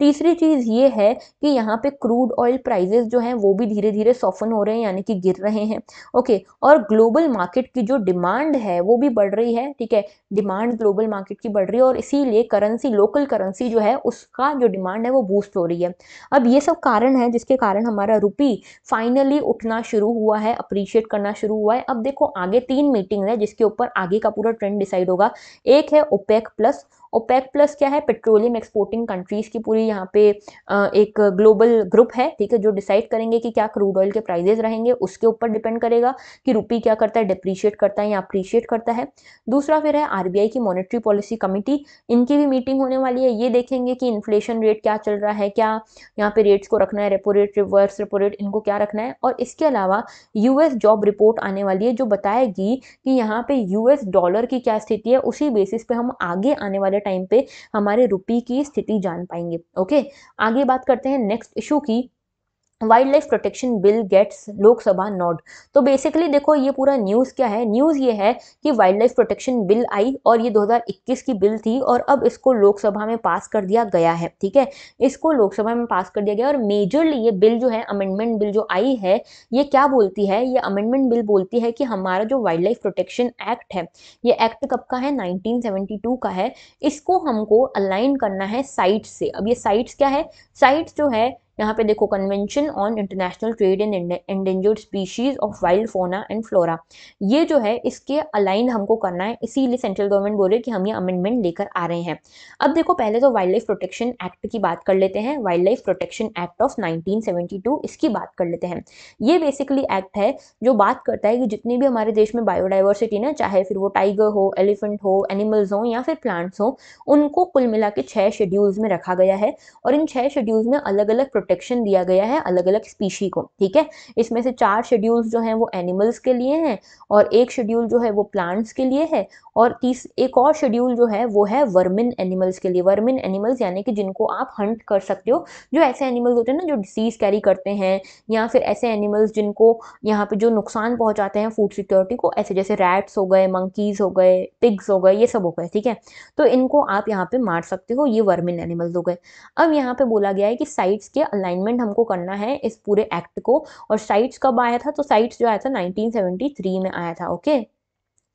तीसरी चीज ये है कि यहाँ पे क्रूड ऑयल प्राइजेस जो हैं वो भी धीरे धीरे सॉफन हो रहे हैं, यानी कि गिर रहे हैं, ओके। और ग्लोबल मार्केट की जो डिमांड है वो भी बढ़ रही है, ठीक है। डिमांड ग्लोबल मार्केट की बढ़ रही है और इसीलिए करेंसी, लोकल करेंसी जो है उसका जो डिमांड है वो बूस्ट हो रही है। अब ये सब कारण है जिसके कारण हमारा रुपी फाइनली उठना शुरू हुआ है, अप्रिशिएट करना शुरू हुआ है। अब देखो आगे 3 मीटिंग है जिसके ऊपर आगे का पूरा ट्रेंड डिसाइड होगा। एक है ओपेक प्लस। ओपेक प्लस क्या है, पेट्रोलियम एक्सपोर्टिंग कंट्रीज की पूरी यहाँ पे एक ग्लोबल ग्रुप है, ठीक है, जो डिसाइड करेंगे कि क्या क्रूड ऑयल के प्राइजेस रहेंगे। उसके ऊपर डिपेंड करेगा कि रुपी क्या करता है, डिप्रिशिएट करता है या अप्रिशिएट करता है। दूसरा फिर है आरबीआई की मॉनेटरी पॉलिसी कमिटी, इनकी भी मीटिंग होने वाली है। ये देखेंगे कि इन्फ्लेशन रेट क्या चल रहा है, क्या यहाँ पे रेट्स को रखना है, repo rate, reverse repo rate, इनको क्या रखना है। और इसके अलावा यूएस जॉब रिपोर्ट आने वाली है जो बताएगी कि यहाँ पे यूएस डॉलर की क्या स्थिति है। उसी बेसिस पे हम आगे आने वाले टाइम पे हमारे रुपी की स्थिति जान पाएंगे, ओके। आगे बात करते हैं नेक्स्ट इशू की। Wild life protection bill gets Lok Sabha nod. तो बेसिकली देखो ये पूरा न्यूज़ क्या है, न्यूज़ ये है कि वाइल्ड लाइफ प्रोटेक्शन बिल आई और ये 2021 की बिल थी और अब इसको लोकसभा में पास कर दिया गया है, ठीक है। इसको लोकसभा में पास कर दिया गया और मेजरली ये बिल जो है, अमेंडमेंट बिल जो आई है, ये क्या बोलती है, ये अमेंडमेंट बिल बोलती है कि हमारा जो वाइल्ड लाइफ प्रोटेक्शन एक्ट है, ये एक्ट कब का है, 1972 का है। इसको हमको अलाइन करना है साइट्स से। अब ये साइट्स क्या है, साइट्स जो है यहाँ पे देखो, convention on international trade in endangered species of wild फोना एंड फ्लोरा, ये जो है इसके अलाइन हमको करना है। इसीलिए सेंट्रल गवर्नमेंट बोल रही है कि हम ये अमेंडमेंट लेकर आ रहे हैं। अब देखो पहले तो वाइल्ड लाइफ प्रोटेक्शन एक्ट की बात कर लेते हैं। Wild life protection act of 1972, इसकी बात कर लेते हैं। ये बेसिकली एक्ट है जो बात करता है कि जितनी भी हमारे देश में बायोडाइवर्सिटी ना, चाहे फिर वो टाइगर हो, एलिफेंट हो, एनिमल्स हो या फिर प्लांट्स हो, उनको कुल मिला के 6 शेड्यूल्स में रखा गया है और इन 6 शेड्यूल्स में अलग अलग प्रोटेक्शन दिया गया है अलग अलग स्पीशी को, ठीक है। इसमें से 4 शेड्यूल्स जो हैं वो एनिमल्स के लिए हैं और एक शेड्यूल जो है वो प्लांट्स के लिए है और एक और शेड्यूल जो है वो है वर्मिन एनिमल्स के लिए। वर्मिन एनिमल्स यानी कि जिनको आप हंट कर सकते हो, जो ऐसे एनिमल्स होते हैं ना जो डिसीज कैरी करते हैं या फिर ऐसे एनिमल्स जिनको यहाँ पे जो नुकसान पहुंचाते हैं फूड सिक्योरिटी को, ऐसे जैसे रैट्स हो गए, मंकीज हो गए, पिग्स हो गए, ये सब हो गए, ठीक है। तो इनको आप यहाँ पे मार सकते हो, ये वर्मिन एनिमल्स हो गए। अब यहाँ पे बोला गया है कि साइट्स के अलाइनमेंट हमको करना है इस पूरे एक्ट को। और साइट्स कब आया था, तो साइट्स जो आया था 1973 में आया था, ओके।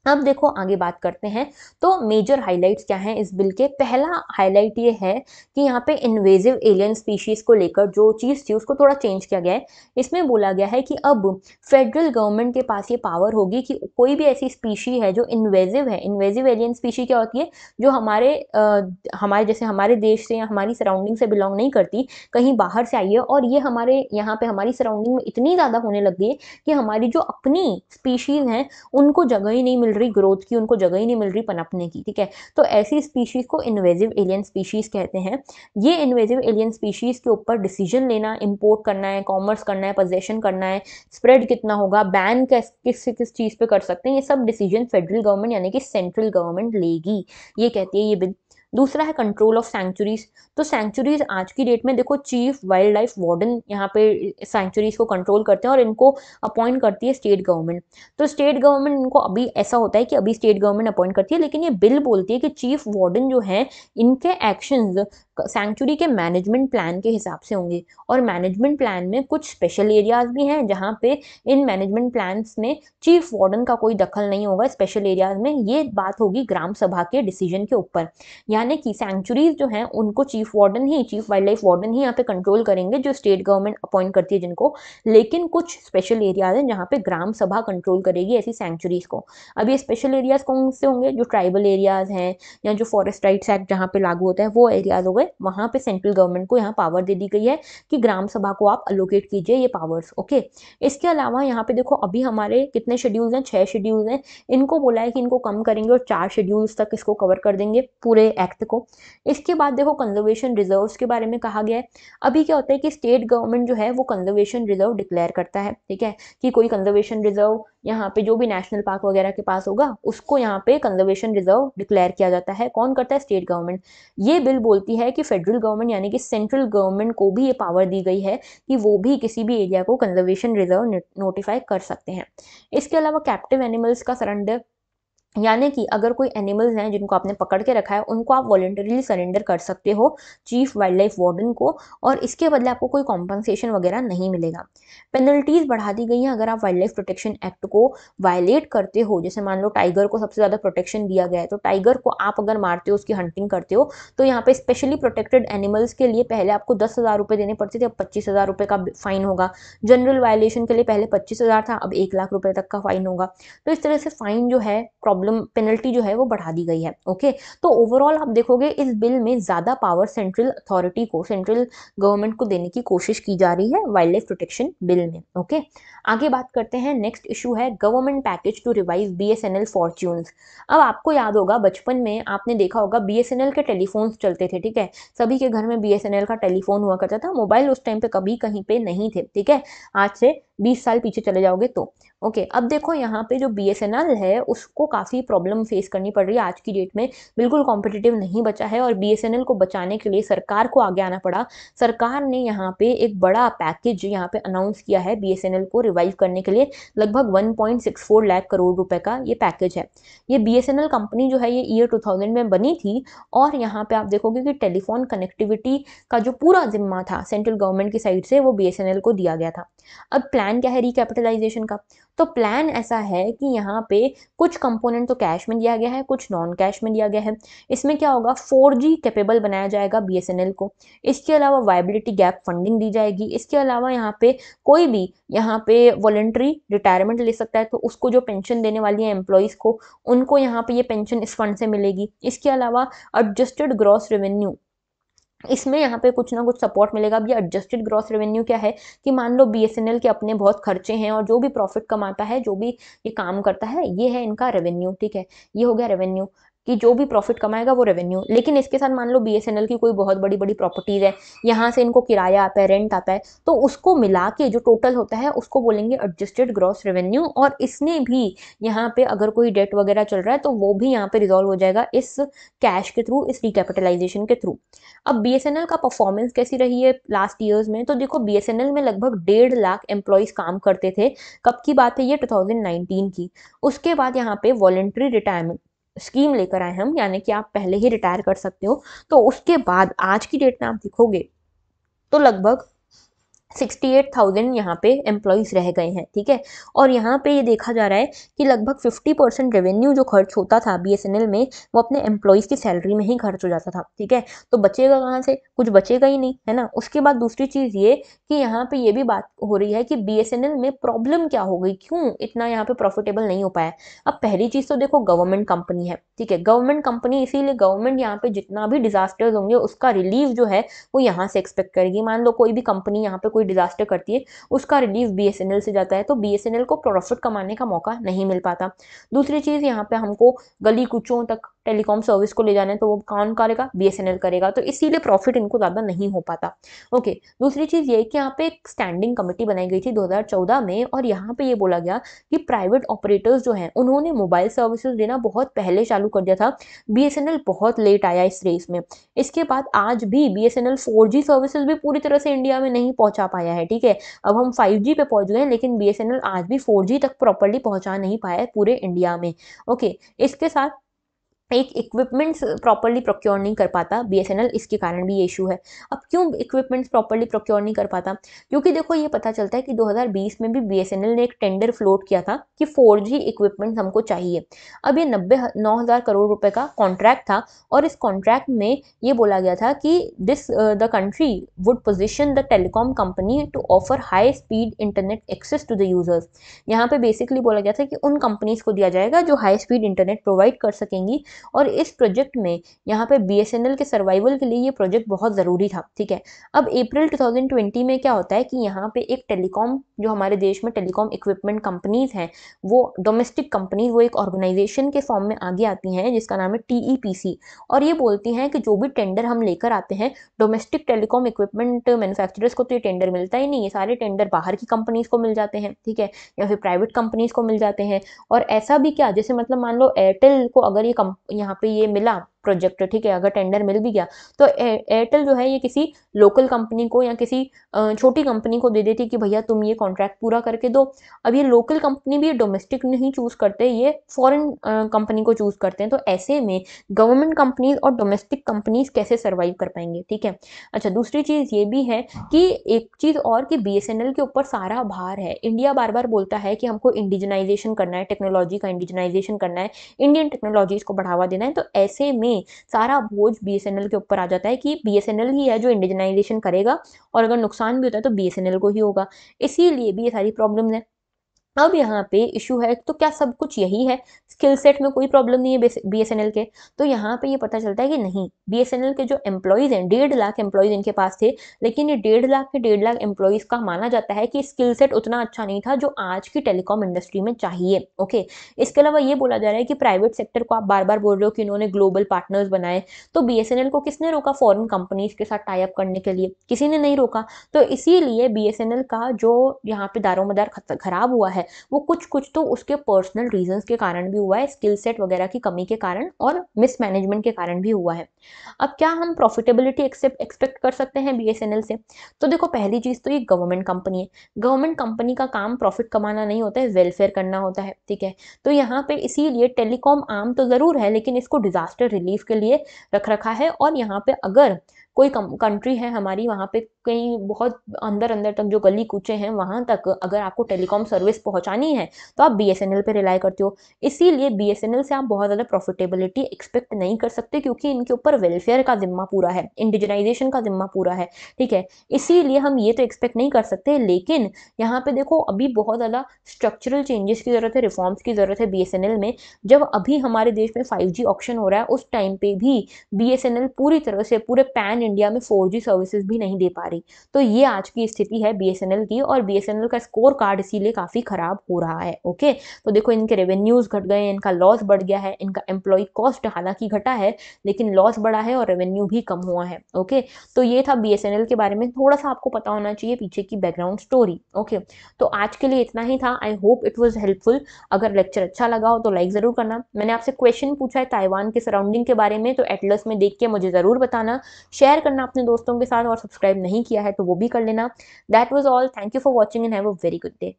अब देखो आगे बात करते हैं। तो मेजर हाइलाइट्स क्या हैं इस बिल के। पहला हाईलाइट ये है कि यहाँ पे इन्वेजिव एलियन स्पीशीज को लेकर जो चीज़ थी उसको थोड़ा चेंज किया गया है। इसमें बोला गया है कि अब फेडरल गवर्नमेंट के पास ये पावर होगी कि कोई भी ऐसी स्पीशी है जो इन्वेजिव है। इन्वेजिव एलियन स्पीशी क्या होती है, जो हमारे जैसे हमारे देश से या हमारी सराउंडिंग से बिलोंग नहीं करती, कहीं बाहर से आई है और ये हमारे यहाँ पे हमारी सराउंडिंग में इतनी ज़्यादा होने लग गई है कि हमारी जो अपनी स्पीशीज़ हैं उनको जगह ही नहीं मिल रही ग्रोथ की, उनको जगह ही नहीं मिल रही पनपने की, ठीक है। तो ऐसी स्पीशीज को इन्वेजिव एलियन स्पीशीज कहते हैं। ये इन्वेजिव एलियन स्पीशीज के ऊपर डिसीजन लेना, इंपोर्ट करना है, कॉमर्स करना है, पोजेशन करना है, स्प्रेड कितना होगा, बैन किस किस चीज़ पे कर सकते हैं, ये सब डिसीजन फेडरल गवर्नमेंट यानी कि सेंट्रल गवर्नमेंट लेगी, ये कहती है ये बिल। दूसरा है कंट्रोल ऑफ सैंक्चुरीज। तो सैंक्चुरीज आज की डेट में देखो चीफ वाइल्ड लाइफ वार्डन यहाँ पे सैंक्चुरीज को कंट्रोल करते हैं और इनको अपॉइंट करती है स्टेट गवर्नमेंट। तो स्टेट गवर्नमेंट इनको अभी ऐसा होता है कि अभी स्टेट गवर्नमेंट अपॉइंट करती है, लेकिन ये बिल बोलती है कि चीफ वार्डन जो है इनके एक्शंस सैंक्चुरी के मैनेजमेंट प्लान के हिसाब से होंगे। और मैनेजमेंट प्लान में कुछ स्पेशल एरियाज भी हैं जहाँ पे इन मैनेजमेंट प्लान्स में चीफ वार्डन का कोई दखल नहीं होगा स्पेशल एरियाज में। ये बात होगी ग्राम सभा के डिसीजन के ऊपर, यानी यानी कि सैंक्चुरीज जो हैं उनको चीफ वाइल्ड लाइफ वार्डन ही यहाँ पे कंट्रोल करेंगे, जो स्टेट गवर्नमेंट अपॉइंट करती है जिनको। लेकिन कुछ स्पेशल एरियाज हैं जहाँ पे ग्राम सभा कंट्रोल करेगी ऐसी सैंक्चुरीज को। अब ये स्पेशल एरियाज कौन से होंगे? जो ट्राइबल एरियाज हैं या जो फॉरेस्ट राइट्स एक्ट जहाँ पे लागू होता है वो एरियाज हो गए। वहाँ पे सेंट्रल गवर्नमेंट को यहाँ पावर दे दी गई है कि ग्राम सभा को आप अलोकेट कीजिए ये पावर्स। ओके, इसके अलावा यहाँ पे देखो अभी हमारे कितने शेड्यूल्स हैं? 6 शेड्यूल्स हैं। इनको बोला है कि इनको कम करेंगे और 4 शेड्यूल्स तक इसको कवर कर देंगे पूरे एक्ट को। इसके बाद देखो कंजर्वेशन रिजर्व्स के बारे में कहा गया है। अभी क्या होता है कि स्टेट गवर्नमेंट जो है वो कंजर्वेशन रिजर्व डिक्लेयर करता है, ठीक है, कि कोई कंजर्वेशन रिजर्व यहाँ पे जो भी नेशनल पार्क वगैरह के पास होगा उसको यहाँ पे कंजर्वेशन रिजर्व डिक्लेयर किया जाता है। कौन करता है? State government. ये बिल बोलती है कि फेडरल गवर्नमेंट यानी कि सेंट्रल गवर्नमेंट को भी ये पावर दी गई है कि वो भी किसी भी एरिया को कंजर्वेशन रिजर्व नोटिफाई कर सकते हैं। इसके अलावा कैप्टिव एनिमल्स का सरेंडर, यानी कि अगर कोई एनिमल्स हैं जिनको आपने पकड़ के रखा है उनको आप वॉलंटरीली सरेंडर कर सकते हो चीफ वाइल्ड लाइफ वार्डन को, और इसके बदले आपको कोई कॉम्पनसेशन वगैरह नहीं मिलेगा। पेनल्टीज बढ़ा दी गई हैं अगर आप वाइल्ड लाइफ प्रोटेक्शन एक्ट को वायलेट करते हो। जैसे मान लो टाइगर को सबसे ज़्यादा प्रोटेक्शन दिया गया है, तो टाइगर को आप अगर मारते हो, उसकी हंटिंग करते हो, तो यहाँ पे स्पेशली प्रोटेक्टेड एनिमल्स के लिए पहले आपको 10,000 रुपये देने पड़ते थे, अब 25,000 रुपये का फाइन होगा। जनरल वायलेशन के लिए पहले 25,000 था, अब 1 लाख रुपये तक का फाइन होगा। तो इस तरह से फाइन जो है, पेनल्टी जो है वो बढ़ा दी गई है। ओके, तो ओवरऑल आप देखोगे इस बिल में ज्यादा पावर सेंट्रल अथॉरिटी को, सेंट्रल गवर्नमेंट को देने की कोशिश की जा रही है वाइल्ड लाइफ प्रोटेक्शन बिल में। ओके, आगे बात करते हैं। नेक्स्ट इशू है government package to revive BSNL fortunes. अब आपको याद होगा बचपन में आपने देखा होगा बीएसएनएल के टेलीफोन्स चलते थे, ठीक है, सभी के घर में बीएसएनएल का टेलीफोन हुआ करता था। मोबाइल उस टाइम पे कभी कहीं पे नहीं थे, ठीक है, आज से 20 साल पीछे चले जाओगे तो। ओके, अब देखो यहाँ पे जो बीएसएनएल है उसको काफ़ी प्रॉब्लम फेस करनी पड़ रही है आज की डेट में, बिल्कुल कॉम्पिटिटिव नहीं बचा है, और बीएसएनएल को बचाने के लिए सरकार को आगे आना पड़ा। सरकार ने यहाँ पे एक बड़ा पैकेज यहाँ पे अनाउंस किया है बीएसएनएल को रिवाइव करने के लिए। लगभग 1.64 लाख करोड़ रुपए का ये पैकेज है। ये बीएसएनएल कंपनी जो है ये ईयर 2000 में बनी थी, और यहाँ पे आप देखोगे कि टेलीफोन कनेक्टिविटी का जो पूरा जिम्मा था सेंट्रल गवर्नमेंट की साइड से वो बीएसएनएल को दिया गया था। अब प्लान क्या है रिकैपिटलाइजेशन का? तो प्लान ऐसा है कि यहाँ पे कुछ कंपोनेंट तो कैश में दिया गया है, कुछ नॉन कैश में दिया गया है। इसमें क्या होगा, 4G कैपेबल बनाया जाएगा बीएसएनएल को। इसके अलावा वायबिलिटी गैप फंडिंग दी जाएगी। इसके अलावा यहाँ पे कोई भी यहाँ पे वॉलंटरी रिटायरमेंट ले सकता है, तो उसको जो पेंशन देने वाली है एम्प्लॉयज़ को, उनको यहाँ पे ये पेंशन इस फंड से मिलेगी। इसके अलावा एडजस्टेड ग्रॉस रेवेन्यू, इसमें यहाँ पे कुछ ना कुछ सपोर्ट मिलेगा। अब ये एडजस्टेड ग्रॉस रेवेन्यू क्या है कि मान लो बीएसएनएल के अपने बहुत खर्चे हैं और जो भी प्रॉफिट कमाता है, जो भी ये काम करता है, ये है इनका रेवेन्यू, ठीक है, ये हो गया रेवेन्यू कि जो भी प्रॉफिट कमाएगा वो रेवेन्यू। लेकिन इसके साथ मान लो बीएसएनएल की कोई बहुत बड़ी बड़ी प्रॉपर्टीज है, यहाँ से इनको किराया आता है, रेंट आता है, तो उसको मिला के जो टोटल होता है उसको बोलेंगे एडजस्टेड ग्रॉस रेवेन्यू। और इसमें भी यहाँ पे अगर कोई डेट वगैरह चल रहा है तो वो भी यहाँ पे रिजॉल्व हो जाएगा इस कैश के थ्रू, इस रिकैपिटलाइजेशन के थ्रू। अब बीएसएनएल का परफॉर्मेंस कैसी रही है लास्ट ईयर्स में? तो देखो बीएसएनएल में लगभग 1.5 लाख एम्प्लॉयज काम करते थे। कब की बात है ये? 2019 की। उसके बाद यहाँ पे वॉलंटरी रिटायरमेंट स्कीम लेकर आए हम, यानी कि आप पहले ही रिटायर कर सकते हो। तो उसके बाद आज की डेट में आप देखोगे तो लगभग 68,000 यहाँ पे एम्प्लॉयज़ रह गए हैं, ठीक है। और यहाँ पे ये देखा जा रहा है कि लगभग 50% रेवेन्यू जो खर्च होता था बीएसएनएल में वो अपने एम्प्लॉयज़ की सैलरी में ही खर्च हो जाता था, ठीक है। तो बचेगा कहाँ से? कुछ बचेगा ही नहीं, है ना। उसके बाद दूसरी चीज़ ये कि यहाँ पे ये भी बात हो रही है कि बीएसएनएल में प्रॉब्लम क्या हो गई, क्यों इतना यहाँ पे प्रॉफिटेबल नहीं हो पाया। अब पहली चीज़ तो देखो गवर्नमेंट कंपनी है, ठीक है, गवर्नमेंट कंपनी, इसीलिए गवर्नमेंट यहाँ पे जितना भी डिजास्टर्स होंगे उसका रिलीफ जो है वो यहाँ से एक्सपेक्ट करेगी। मान लो कोई भी कंपनी यहाँ पे कोई डिजास्टर करती है, उसका रिलीफ बीएसएनएल से जाता है, तो बीएसएनएल को प्रॉफिट कमाने का मौका नहीं मिल पाता। दूसरी चीज यहाँ पे हमको गली कुचों तक टेलीकॉम सर्विस को ले जाना है, तो वो कौन करेगा? बीएसएनएल करेगा, तो इसीलिए प्रॉफिट इनको ज्यादा नहीं हो पाता। ओके, दूसरी चीज ये कि यहाँ पे एक स्टैंडिंग कमेटी बनाई गई थी 2014 में, और यहाँ पे ये बोला गया कि प्राइवेट ऑपरेटर्स जो हैं उन्होंने मोबाइल सर्विसेज देना बहुत पहले चालू कर दिया था, बीएसएनएल बहुत लेट आया इस रेस में। इसके बाद आज भी बीएसएनएल 4G सर्विसेज भी पूरी तरह से इंडिया में नहीं पहुंचा पाया है, ठीक है। अब हम 5G पे पहुंच गए, लेकिन बीएसएनएल आज भी 4G तक प्रॉपर्ली पहुंचा नहीं पाया है पूरे इंडिया में। ओके, इसके साथ एक इक्विपमेंट्स प्रॉपर्ली प्रोक्योर नहीं कर पाता बीएसएनएल, इसके कारण भी ये इशू है। अब क्यों इक्विपमेंट्स प्रॉपर्ली प्रोक्योर नहीं कर पाता? क्योंकि देखो ये पता चलता है कि 2020 में भी बीएसएनएल ने एक टेंडर फ्लोट किया था कि 4G इक्विपमेंट्स हमको चाहिए। अब ये 9,000 करोड़ रुपए का कॉन्ट्रैक्ट था और इस कॉन्ट्रैक्ट में ये बोला गया था कि the country would position the telecom company to offer high speed internet access to the users. यहाँ पे बेसिकली बोला गया था कि उन कंपनीज को दिया जाएगा जो हाई स्पीड इंटरनेट प्रोवाइड कर सकेंगी, और इस प्रोजेक्ट में यहाँ पे बीएसएनएल के सर्वाइवल के लिए ये प्रोजेक्ट बहुत ज़रूरी था। ठीक है, अब अप्रैल 2020 में क्या होता है कि यहाँ पे एक टेलीकॉम, जो हमारे देश में टेलीकॉम इक्विपमेंट कंपनीज हैं, वो डोमेस्टिक कंपनीज, वो एक ऑर्गेनाइजेशन के फॉर्म में आगे आती हैं जिसका नाम है टीईपीसी, और ये बोलती हैं कि जो भी टेंडर हम लेकर आते हैं डोमेस्टिक टेलीकॉम इक्विपमेंट मैन्युफैक्चरर्स को, तो ये टेंडर मिलता ही नहीं, ये सारे टेंडर बाहर की कंपनीज को मिल जाते हैं। ठीक है, या फिर प्राइवेट कंपनीज को मिल जाते हैं। और ऐसा भी क्या, जैसे मतलब मान लो एयरटेल को अगर ये यहाँ पे ये मिला प्रोजेक्ट, ठीक है, अगर टेंडर मिल भी गया तो एयरटेल जो है ये किसी लोकल कंपनी को या किसी छोटी कंपनी को दे देती कि भैया तुम ये कॉन्ट्रैक्ट पूरा करके दो। अब ये लोकल कंपनी भी डोमेस्टिक नहीं चूज करते, ये फॉरेन कंपनी को चूज करते हैं। तो ऐसे में गवर्नमेंट कंपनीज और डोमेस्टिक कंपनीज कैसे सर्वाइव कर पाएंगे? ठीक है, अच्छा दूसरी चीज ये भी है कि एक चीज और कि बीएसएनएल के ऊपर सारा भार है। इंडिया बार बार बोलता है कि हमको इंडिजनाइजेशन करना है, टेक्नोलॉजी का इंडिजनाइजेशन करना है, इंडियन टेक्नोलॉजीज को बढ़ावा देना है। तो ऐसे में सारा बोझ बीएसएनएल के ऊपर आ जाता है कि बीएसएनएल ही है जो इंडिजनाइजेशन करेगा, और अगर नुकसान भी होता है तो बीएसएनएल को ही होगा। इसीलिए भी ये सारी प्रॉब्लम्स हैं। अब यहाँ पे इशू है, तो क्या सब कुछ यही है? स्किल सेट में कोई प्रॉब्लम नहीं है बीएसएनएल के? तो यहाँ पे ये पता चलता है कि नहीं, बीएसएनएल के जो एम्प्लॉयज हैं, 1.5 लाख एम्प्लॉयज इनके पास थे, लेकिन ये 1.5 लाख के 1.5 लाख एम्प्लॉयज का माना जाता है कि स्किल सेट उतना अच्छा नहीं था जो आज की टेलीकॉम इंडस्ट्री में चाहिए। ओके, इसके अलावा ये बोला जा रहा है कि प्राइवेट सेक्टर को आप बार बार बोल रहे हो कि इन्होंने ग्लोबल पार्टनर्स बनाए, तो बीएसएनएल को किसने रोका फॉरेन कंपनीज के साथ टाई अप करने के लिए? किसी ने नहीं रोका। तो इसीलिए बीएसएनएल का जो यहाँ पे दारोमदार खराब हुआ है, वो कुछ तो उसके पर्सनल रीजंस के कारण भी हुआ है, स्किल सेट वगैरह की कमी के कारण और मिसमैनेजमेंट के कारण भी हुआ है। अब क्या हम प्रॉफिटेबिलिटी एक्सपेक्ट कर सकते हैं बीएसएनएल से? तो देखो पहली चीज तो ये गवर्नमेंट कंपनी है, गवर्नमेंट कंपनी का काम प्रॉफिट कमाना नहीं होता है, वेलफेयर करना होता है। ठीक है, तो यहाँ पे इसीलिए टेलीकॉम आर्म तो जरूर है, लेकिन इसको डिजास्टर रिलीफ के लिए रख रखा है। और यहाँ पे अगर कोई कंट्री है हमारी, वहाँ पे कहीं बहुत अंदर अंदर तक जो गली कूचे हैं वहाँ तक अगर आपको टेलीकॉम सर्विस पहुँचानी है तो आप बीएसएनएल पे रिलाई करते हो। इसीलिए बीएसएनएल से आप बहुत ज़्यादा प्रॉफिटेबिलिटी एक्सपेक्ट नहीं कर सकते, क्योंकि इनके ऊपर वेलफेयर का जिम्मा पूरा है, इंडिजनाइजेशन का जिम्मा पूरा है। ठीक है, इसीलिए हम ये तो एक्सपेक्ट नहीं कर सकते। लेकिन यहाँ पे देखो अभी बहुत ज़्यादा स्ट्रक्चरल चेंजेस की ज़रूरत है, रिफॉर्म्स की ज़रूरत है बीएसएनएल में। जब अभी हमारे देश में 5G ऑप्शन हो रहा है, उस टाइम पे भी बीएसएनएल पूरी तरह से पूरे पैन इंडिया में 4G सर्विसेज भी नहीं दे पा रही। तो ये आज की स्थिति है बीएसएनएल की, और बीएसएनएल का स्कोर कार्ड इसीलिए काफी खराब हो रहा है। ओके, तो देखो इनके रेवेन्यूज घट गए, इनका लॉस बढ़ गया है, इनका एम्प्लॉय कॉस्ट हालांकि घटा है लेकिन लॉस बढ़ा है और रेवेन्यू भी कम हुआ है। ओके, तो ये था बीएसएनएल के बारे में, थोड़ा सा आपको पता होना चाहिए पीछे की बैकग्राउंड स्टोरी। ओके, तो आज के लिए इतना ही था। I hope it was helpful. अगर लेक्चर अच्छा लगा हो तो लाइक जरूर करना। मैंने आपसे क्वेश्चन पूछा है ताइवान के सराउंडिंग के बारे में, तो एटलस में देख के मुझे जरूर बताना, शेयर करना अपने दोस्तों के साथ, और सब्सक्राइब नहीं किया है तो वो भी कर लेना। That was all, thank you for watching and have a very good day.